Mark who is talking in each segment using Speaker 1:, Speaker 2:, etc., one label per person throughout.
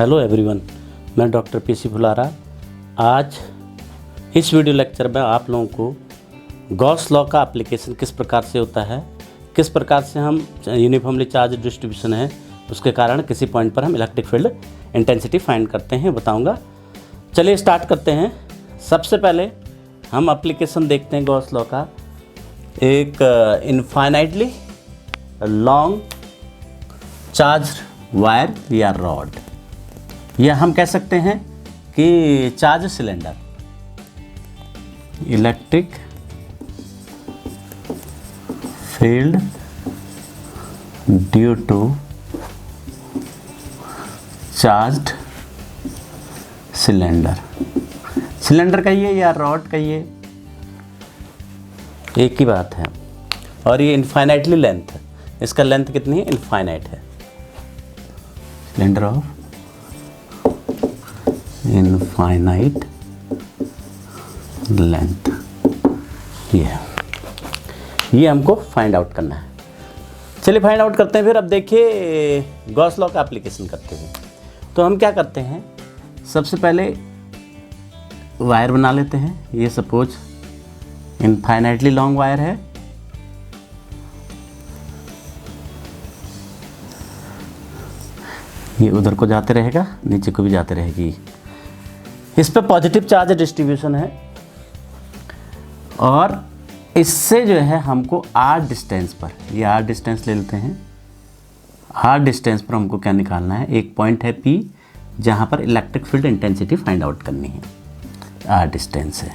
Speaker 1: Hello everyone, मैं doctor PC Phulara. आज इस वीडियो लेक्चर में आप लोगों को गॉस लॉ का एप्लीकेशन किस प्रकार से होता है, किस प्रकार से हम यूनिफॉर्मली चार्ज डिस्ट्रीब्यूशन है उसके कारण किसी पॉइंट पर हम इलेक्ट्रिक फील्ड इंटेंसिटी फाइंड करते हैं बताऊंगा। चलिए स्टार्ट करते हैं। सबसे पहले हम एप्लीकेशन देखते हैं गॉस लॉ का। एक इनफाइनाइटली लॉन्ग चार्ज वायर या रॉड, या हम कह सकते हैं कि charge cylinder, electric field due to charged cylinder. Cylinder कहिए या रॉड कहिए, एक ही बात है। और ये इनफाइनाइटली लेंथ है, इसका लेंथ कितनी है? इनफाइनाइट है। सिलेंडर ऑफ इनफाइनाइट लेंथ, ये हमको फाइंड आउट करना है। चलिए फाइंड आउट करते हैं। फिर अब देखिए गॉस लॉ का एप्लीकेशन करते हैं। तो हम क्या करते हैं, सबसे पहले वायर बना लेते हैं। ये सपोज इनफाइनाइटली लॉन्ग वायर है। ये उधर को जाते रहेगा, नीचे को भी जाते रहेगी। इस पे पॉजिटिव चार्ज डिस्ट्रीब्यूशन है और इससे जो है हमको आर डिस्टेंस पर, ये आर डिस्टेंस ले लेते हैं। आर डिस्टेंस पर हमको क्या निकालना है? एक पॉइंट है पी जहाँ पर electric field intensity find out करनी है। आर डिस्टेंस है।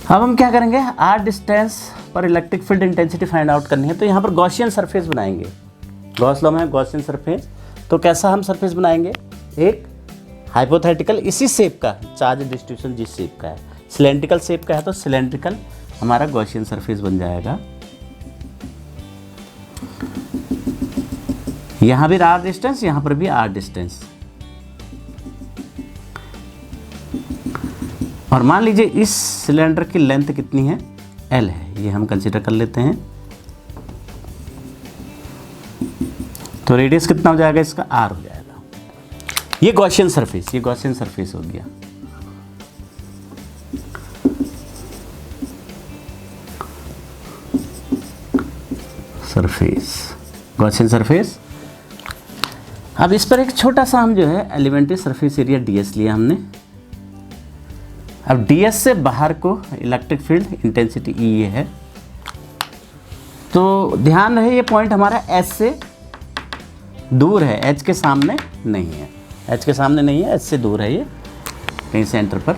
Speaker 1: अब हम क्या करेंगे, आर डिस्टेंस पर electric field intensity find out करनी है। तो यहाँ पर गॉसियन सरफेस बनाएंगे। गॉस लॉ में है गॉसियन सरफेस। तो कैसा हम सरफेस बनाएंगे? एक हाइपोथेटिकल इसी शेप का चार्ज डिस्ट्रीब्यूशन जिस शेप का है, सिलेंड्रिकल शेप का है तो सिलेंड्रिकल हमारा गॉसियन सरफेस बन जाएगा। यहाँ भी आर डिस्टेंस, यहाँ पर भी आर डिस्टेंस। और मान लीजिए इस सिलेंडर की लेंथ कितनी है? एल है। ये हम कंसीडर कर लेते हैं। तो रेडियस कितना हो जाएगा इसका? आर हो जाएगा। ये गॉसियन सरफेस, ये गॉसियन सरफेस हो गया। Surface, Gaussian surface. अब इस पर एक छोटा सा हम जो है एलिमेंट्री सरफेस एरिया डीएस लिया हमने। अब डीएस से बाहर को इलेक्ट्रिक फील्ड इंटेंसिटी ई ये है। तो ध्यान रहे ये पॉइंट हमारा एच से दूर है, एच के सामने नहीं है। एच के सामने नहीं है, एच से दूर है ये कहीं सेंटर पर।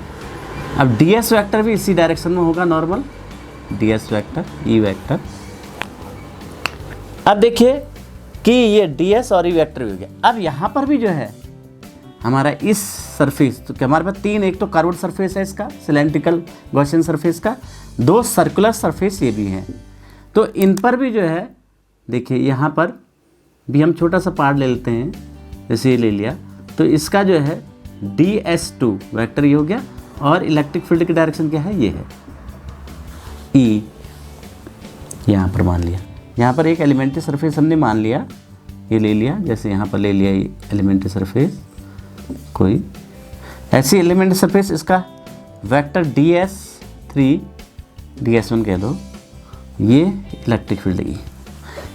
Speaker 1: अब डीएस वेक्टर भी इसी डायरेक्शन में होगा, normal DS vector, E vector. अब देखिए कि ये डीएस और ई वेक्टर भी हो गया। अब यहाँ पर भी जो है हमारा इस सरफेस, तो क्या हमारे पास तीन, एक तो कर्व्ड सरफेस है इसका सिलेंड्रिकल गॉसियन सरफेस का, दो सर्कुलर सरफेस ये भी हैं। तो इन पर भी जो है देखिए यहाँ पर भी हम छोटा सा पार्ट ले लेते हैं, जैसे ये ले लिया। तो इसका जो है DS2 वेक्टर ये हो गया। और इलेक्ट्रिक फील्ड की डायरेक्शन क्या है? ये है E। यहाँ पर मान लिया, यहाँ पर एक एलिमेंट्री सरफेस हमने मान लिया, ये ले लिया। जैसे यहाँ पर ले लिया ये एलिमेंट्री सरफेस, कोई ऐसी एलिमेंट्री सरफेस, इसका वेक्टर DS3, DS1 कह दो। ये इलेक्ट्रिक फील्ड E।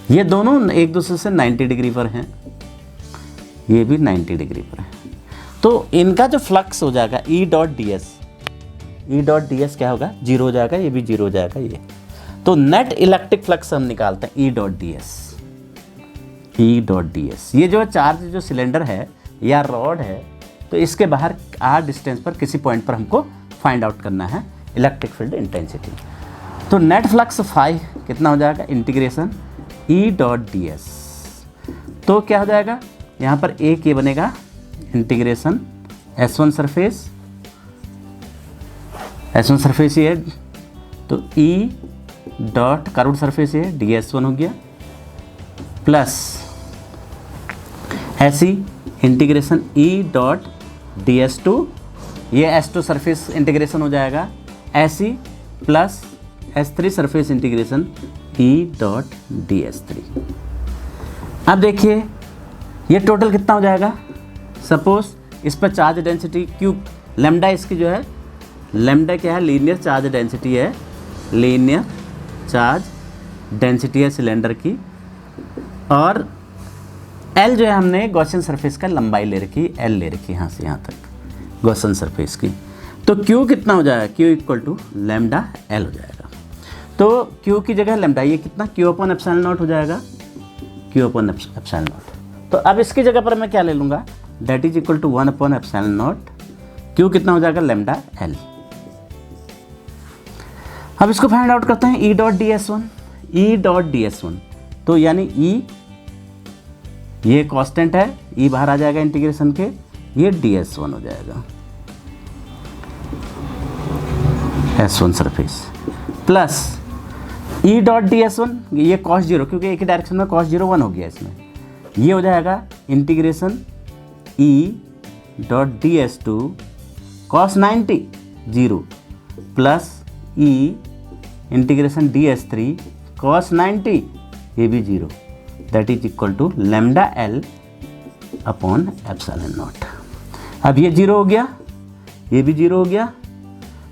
Speaker 1: ये दोनों एक दूसरे से 90 डिग्री पर हैं, ये भी 90 डिग्री पर है। तो इनका जो फ्लक्स हो जाएगा E डॉट ds क्या होगा? जीरो हो जाएगा, ये भी जीरो हो जाएगा ये। तो नेट इलेक्ट्रिक फ्लक्स हम निकालते हैं E डॉट ds। ये जो चार्ज जो सिलेंडर है या रॉड है, तो इसके बाहर आर डिस्टेंस पर किसी पॉइंट पर हमको फाइंड आउट करना है इलेक्ट्रिक फील्ड इंटेंसिटी। तो नेट फ्लक्स फाई कितना हो जाएगा? Integration E dot ds। तो क्या हो जाएगा यहाँ पर? एक ये बनेगा integration S1 surface, S1 surface ये है। तो E डॉट कर्व्ड सरफेस ये DS1 हो गया, प्लस ऐसी इंटीग्रेशन E डॉट DS2, ये S2 सरफेस इंटीग्रेशन हो जाएगा ऐसी, plus S3 surface integration E dot DS3। अब देखिए ये टोटल कितना हो जाएगा। सपोज इस पर चार्ज डेंसिटी क्यू लैम्डा इसकी जो है, लैम्डा क्या है, लीनियर चार्ज डेंसिटी है, लीनियर चार्ज डेंसिटी है सिलेंडर की, और एल जो है हमने गॉसियन सरफेस का लंबाई ले रखी, एल ले रखी यहाँ से यहाँ तक गॉसियन सरफेस की। तो क्यू कितना हो जाएगा, Q equal to lambda L हो जाएगा। तो क्यू की जगह लैम्डा, ये कितना क्यू अपॉन एप्सिलॉन नॉट हो जाएगा, क्यू अपॉन एप्सिलॉन नॉट। तो अब इसकी जगह पर मैं क्या ले लूँगा, that is equal to 1 upon epsilon naught, Q कितना हो जाएगा लैम्डा एल। अब इसको फाइंड आउट करते हैं, ई डॉट डी एस वन, ई डॉट डी एस वन, तो यानी ई ये कांस्टेंट है, ई बाहर आ जाएगा इंटीग्रेशन के, ये डी एस वन हो जाएगा, S one surface, plus E dot D S one, ये कॉस जीरो, क्योंकि एक ही डायरेक्शन में कॉस जीरो 1 हो गया इसमें, ये हो जाएगा integration E dot D S two cos 90 0 plus E integration D S three cos 90 ये भी 0, that is equal to lambda L upon epsilon naught. अब ये 0 हो गया, ये भी 0 हो गया,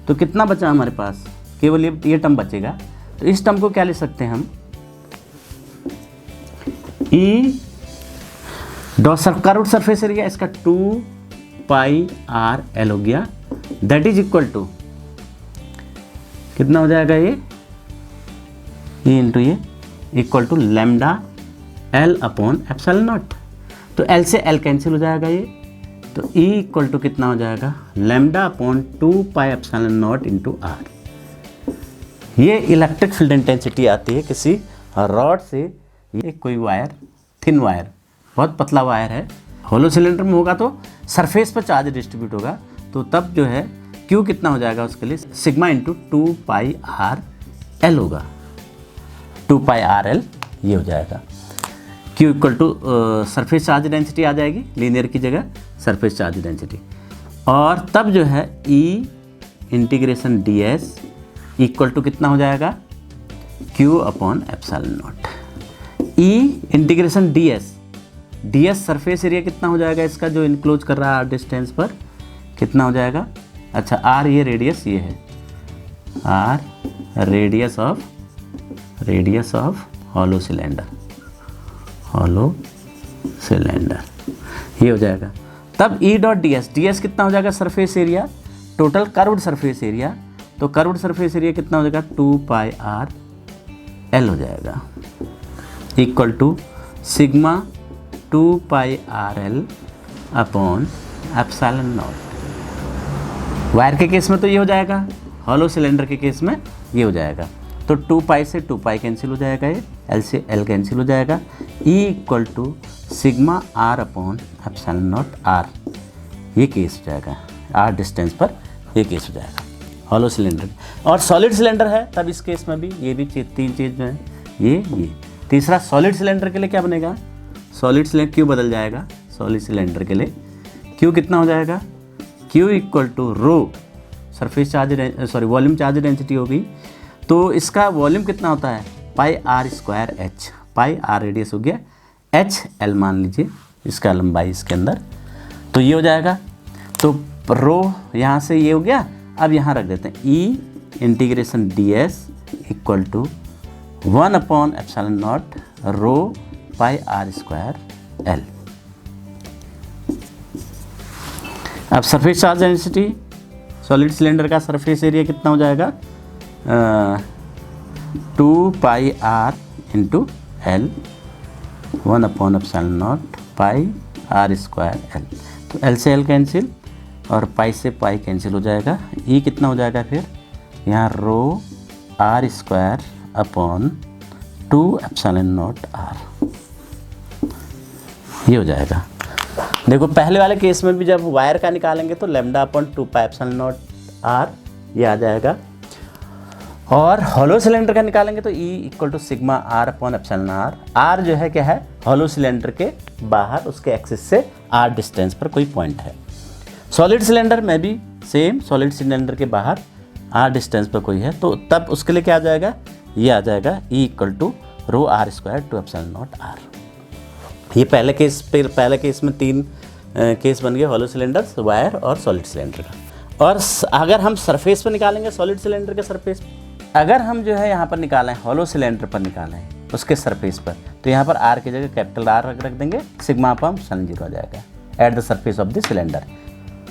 Speaker 1: तो कितना बचा हमारे पास, केवल ये टर्म बचेगा। तो इस टर्म को क्या ले सकते हैं हम, E dot square root surface area इसका 2 पाई आर एल हो गया, दैट इज इक्वल टू कितना हो जाएगा, ये इंटू ये equal to lambda L upon epsilon naught. तो एल से एल कैंसिल हो जाएगा ये, तो ई इक्वल टू कितना हो जाएगा, lambda upon 2 pi epsilon naught into R. ये इलेक्ट्रिक फील्ड इंटेंसिटी आती है किसी रॉड से, ये कोई वायर, थिन वायर, बहुत पतला वायर है, होलो सिलेंडर में होगा तो सरफेस पर चार्ज डिस्ट्रीब्यूट होगा, तो तब जो है क्यू कितना हो जाएगा उसके लिए, sigma into 2 pi R L होगा, 2 पाई आर एल ये हो जाएगा। Q equal to surface charge density आ जाएगी, लीनियर की जगह सरफेस चार्ज डेंसिटी, और तब जो है E integration D S equal to कितना हो जाएगा, Q upon epsilon naught. E integration D S surface area कितना हो जाएगा इसका, जो इनक्लोज कर रहा है आर डिस्टेंस पर, कितना हो जाएगा, अच्छा आर ये रेडियस ये है, R radius of hollow cylinder, hollow cylinder ये हो जाएगा। तब ई डॉट डी एस कितना हो जाएगा, surface area, total curved surface area, तो कर्व्ड सरफेस एरिया कितना हो जाएगा, 2 पाई आर एल हो जाएगा, equal to sigma 2 pi R L upon epsilon naught. Wire के केस में तो ये हो जाएगा, हॉलो सिलेंडर के केस में ये हो जाएगा, तो 2 पाई से 2 पाई कैंसिल हो जाएगा, ये एल से एल कैंसिल हो जाएगा, E equal to sigma R upon epsilon naught R, ये केस हो जाएगा, आर डिस्टेंस पर ये केस हो जाएगा हॉलो सिलेंडर। और सॉलिड सिलेंडर है तब इस केस में भी ये भी 3 चीज़ जो है ये। तीसरा सॉलिड सिलेंडर के लिए क्या बनेगा, सॉलिड सिलेंडर क्यू बदल जाएगा, सॉलिड सिलेंडर के लिए क्यू कितना हो जाएगा, Q equal to rho surface charge volume charge density होगी, तो इसका वॉल्यूम कितना होता है, pi R square H, pi R radius हो गया, एच एल मान लीजिए इसका लंबाई इसके अंदर, तो ये हो जाएगा। तो रो यहाँ से ये हो गया, अब यहाँ रख देते हैं E integration D S equal to 1 upon epsilon naught rho pi R square L. अब surface charge density solid cylinder का सरफेस एरिया कितना हो जाएगा, 2 pi R into L 1 upon epsilon naught pi R square L, तो L से L cancel और pi से pi cancel हो जाएगा, ई कितना हो जाएगा फिर यहाँ rho R square upon 2 epsilon naught R, ये हो जाएगा। देखो पहले वाले केस में भी जब वायर का निकालेंगे तो lambda upon 2 pi epsilon naught R ये आ जाएगा, और हॉलो सिलेंडर का निकालेंगे तो E equal to sigma R upon epsilon R. R जो है क्या है, हॉलो सिलेंडर के बाहर उसके एक्सिस से आर डिस्टेंस पर कोई पॉइंट है। सॉलिड सिलेंडर में भी सेम, सॉलिड सिलेंडर के बाहर आर डिस्टेंस पर कोई है, तो तब उसके लिए क्या आ जाएगा, ये आ जाएगा E equal to rho R square 2 epsilon naught R. ये पहले केस में 3 केस बन गए, हॉलो सिलेंडर, वायर और सॉलिड सिलेंडर का। और अगर हम सरफेस पर निकालेंगे सॉलिड सिलेंडर के सरफेस, अगर हम जो है यहाँ पर निकालें हॉलो सिलेंडर पर निकालें उसके सरफेस पर, तो यहाँ पर आर की जगह कैपिटल आर रख देंगे, सिग्मा अपॉन एप्सिलॉन 0 हो जाएगा at the surface of the cylinder.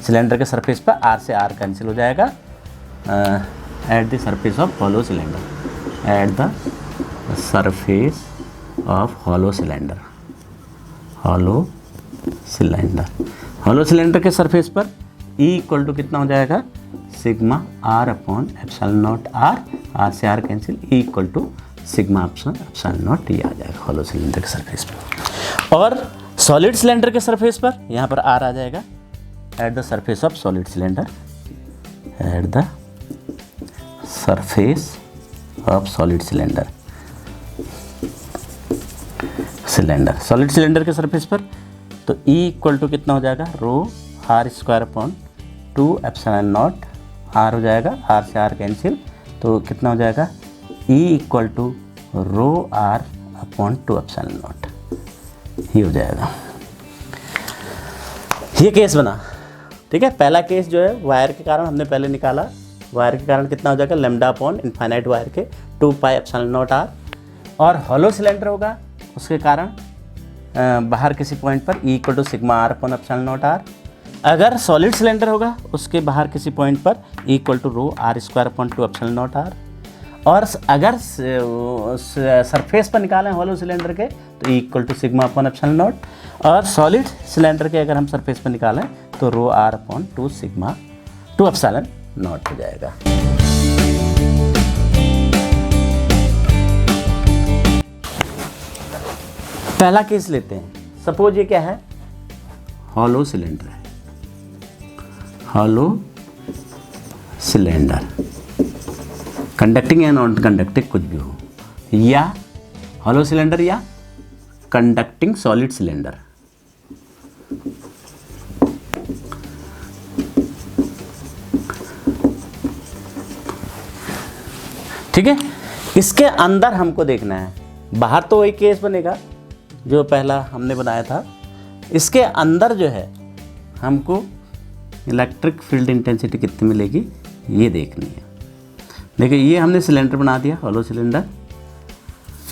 Speaker 1: Cylinder के सरफेस पर आर से आर कैंसिल हो जाएगा, at the surface of hollow cylinder, at the surface of hollow cylinder, hollow cylinder के सरफेस पर E इक्वल टू कितना हो जाएगा, sigma R upon epsilon naught R से R cancel, E equal to sigma epsilon naught ये आ जाएगा hollow cylinder के सरफेस पर। और सॉलिड सिलेंडर के सरफेस पर यहाँ पर आर आ जाएगा at the surface of solid cylinder, at the surface of solid cylinder, solid cylinder के सरफेस पर तो E इक्वल टू कितना हो जाएगा, rho R square upon 2 epsilon naught R हो जाएगा, आर से आर कैंसिल, तो कितना हो जाएगा E equal to rho R upon 2 epsilon naught, ये हो जाएगा। ये केस बना, ठीक है। पहला केस जो है वायर के कारण हमने पहले निकाला, वायर के कारण कितना हो जाएगा, लैम्डा अपॉन इनफाइनाइट वायर के 2 पाई एप्सिलॉन नॉट आर। और हॉलो सिलेंडर होगा उसके कारण बाहर किसी पॉइंट पर E equal to sigma R upon epsilon naught R. अगर सॉलिड सिलेंडर होगा उसके बाहर किसी पॉइंट पर E equal to rho R square upon 2 epsilon naught R. और अगर सरफेस पर निकालें हॉलो सिलेंडर के तो E equal to sigma upon epsilon naught. और सॉलिड सिलेंडर के अगर हम सरफेस पर निकालें तो rho R upon 2 sigma 2 epsilon naught हो जाएगा। पहला केस लेते हैं, सपोज ये क्या है, हॉलो सिलेंडर है, हॉलो सिलेंडर, कंडक्टिंग या नॉन कंडक्टिंग कुछ भी हो, या हॉलो सिलेंडर या कंडक्टिंग सॉलिड सिलेंडर। ठीक है, इसके अंदर हमको देखना है, बाहर तो वही केस बनेगा जो पहला हमने बनाया था, इसके अंदर जो है हमको इलेक्ट्रिक फील्ड इंटेंसिटी कितनी मिलेगी ये देखनी है। देखिए ये हमने सिलेंडर बना दिया, हॉलो सिलेंडर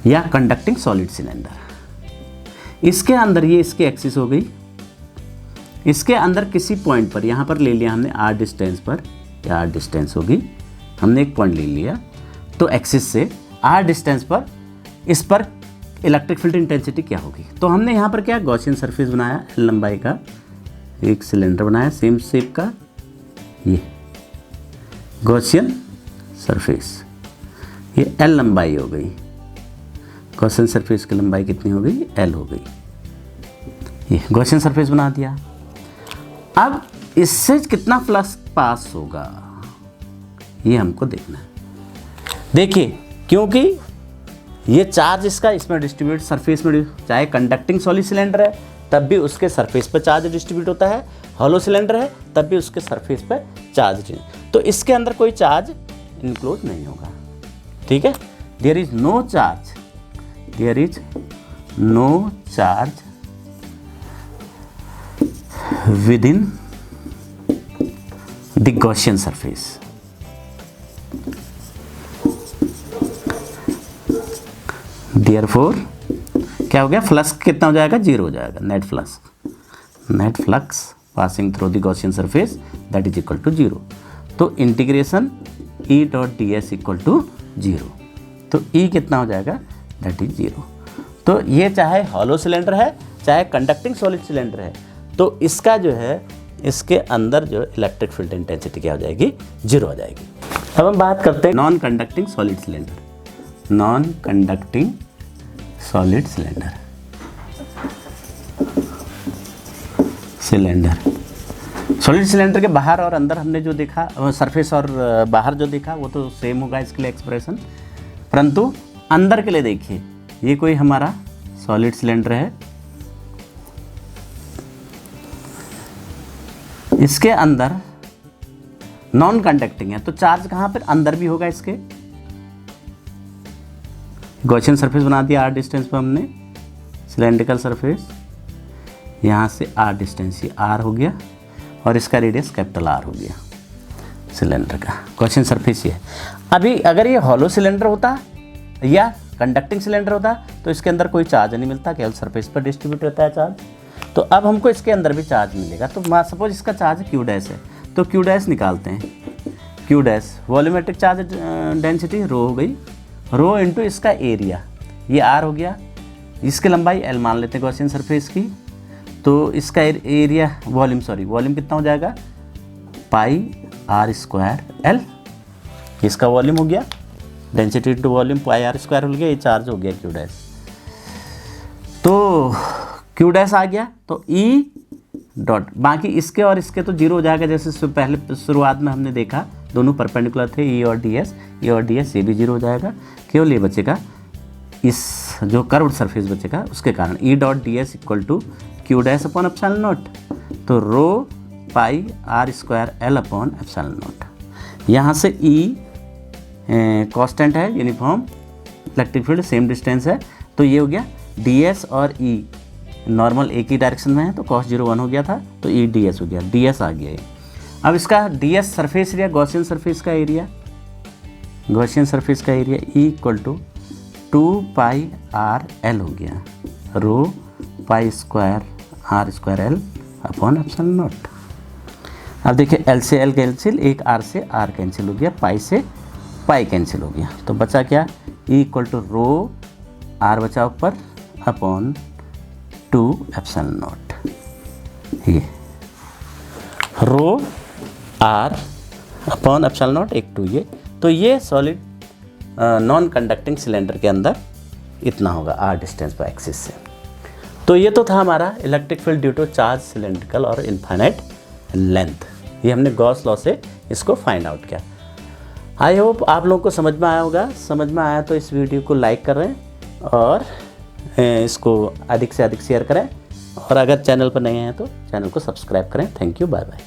Speaker 1: या कंडक्टिंग सॉलिड सिलेंडर। इसके अंदर ये इसकी एक्सिस हो गई, इसके अंदर किसी पॉइंट पर यहाँ पर ले लिया हमने आर डिस्टेंस पर, या आर डिस्टेंस होगी, हमने एक पॉइंट ले लिया, तो एक्सिस से आर डिस्टेंस पर इस पर इलेक्ट्रिक फील्ड इंटेंसिटी क्या होगी। तो हमने यहाँ पर क्या गॉसियन सरफेस बनाया, एल लंबाई का एक सिलेंडर बनाया सेम शेप का, ये गॉसियन सरफेस, ये एल लंबाई हो गई, गॉसियन सरफेस की लंबाई कितनी हो गई, एल हो गई, ये गॉसियन सरफेस बना दिया। अब इससे कितना फ्लक्स पास होगा ये हमको देखना है। देखिए क्योंकि ये चार्ज इसका इसमें डिस्ट्रीब्यूट सरफेस में, चाहे कंडक्टिंग सॉलिड सिलेंडर है तब भी उसके सरफेस पर चार्ज डिस्ट्रीब्यूट होता है, हॉलो सिलेंडर है तब भी उसके सरफेस पर चार्ज, तो इसके अंदर कोई चार्ज इंक्लूड नहीं होगा। ठीक है, there is no charge, there is no charge within the Gaussian surface. Therefore क्या हो गया, फ्लक्स कितना हो जाएगा, 0 हो जाएगा, net flux passing through the Gaussian surface that is equal to 0। तो integration E dot D S equal to 0, तो E कितना हो जाएगा, दैट इज 0। तो ये चाहे हॉलो सिलेंडर है चाहे कंडक्टिंग सॉलिड सिलेंडर है, तो इसका जो है इसके अंदर जो इलेक्ट्रिक फील्ड इंटेंसिटी क्या हो जाएगी, 0 हो जाएगी। अब हम बात करते हैं non conducting solid cylinder, non conducting solid cylinder, solid cylinder के बाहर और अंदर हमने जो देखा, सरफेस और बाहर जो देखा वो तो सेम होगा इसके लिए एक्सप्रेशन, परंतु अंदर के लिए देखिए, ये कोई हमारा सॉलिड सिलेंडर है, इसके अंदर नॉन कंडक्टिंग है, तो चार्ज कहाँ पर, अंदर भी होगा इसके, गॉसियन सरफेस बना दिया आर डिस्टेंस पर हमने, सिलेंड्रिकल सरफेस, यहाँ से r डिस्टेंस ये r हो गया और इसका रेडियस कैपिटल R हो गया सिलेंडर का। क्वेश्चन सरफेस ये है। अभी अगर ये हॉलो सिलेंडर होता या कंडक्टिंग सिलेंडर होता तो इसके अंदर कोई चार्ज नहीं मिलता, केवल सरफेस पर डिस्ट्रीब्यूट रहता है चार्ज। तो अब हमको इसके अंदर भी चार्ज मिलेगा। तो सपोज इसका चार्ज Q डैश है, तो Q डैश निकालते हैं। Q dash volumetric charge density rho हो गई, रो इंटू इसका एरिया, ये R हो गया, इसकी लंबाई L मान लेते हैं क्वेश्चन सरफेस की। तो इसका एरिया वॉल्यूम कितना हो जाएगा, पाई R स्क्वायर L, इसका वॉल्यूम हो गया, density to volume pi R square हो गया, ये चार्ज हो गया Q डैश। तो Q डैश आ गया, तो E डॉट, बाकी इसके और इसके तो जीरो हो जाएगा, जैसे पहले शुरुआत में हमने देखा दोनों परपेंडिकुलर थे, E और DS ये भी जीरो हो जाएगा, केवल ये बचेगा इस जो कर्व्ड सरफेस बचेगा उसके कारण E dot DS equal to Q dash upon epsilon naught, तो rho pi R square L upon epsilon naught. यहाँ से E कांस्टेंट है, uniform electric field, same distance है, तो ये हो गया DS और E नॉर्मल एक ही डायरेक्शन में है, तो cos 0 1 हो गया था, तो E DS हो गया, DS आ गया ये। अब इसका DS surface area, Gaussian surface का area, E equal to 2 pi R L हो गया, rho pi square R square L upon epsilon naught. अब देखिए L से L कैंसिल, एक R से R कैंसिल हो गया, पाई से पाई कैंसिल हो गया, तो बचा क्या, E equal to rho R बचा ऊपर अपॉन 2 एप्सिलॉन नॉट, ये rho R upon epsilon naught 1/2 ये। तो ये सॉलिड नॉन कंडक्टिंग सिलेंडर के अंदर इतना होगा R डिस्टेंस पर एक्सिस से। तो ये तो था हमारा electric field due to charge cylindrical और इनफाइनाइट लेंथ, ये हमने गॉस लॉ से इसको फाइंड आउट किया। आई होप आप लोगों को समझ में आया होगा। समझ में आया तो इस वीडियो को लाइक करें और इसको अधिक से अधिक शेयर करें, और अगर चैनल पर नए हैं तो चैनल को सब्सक्राइब करें। Thank you, bye bye.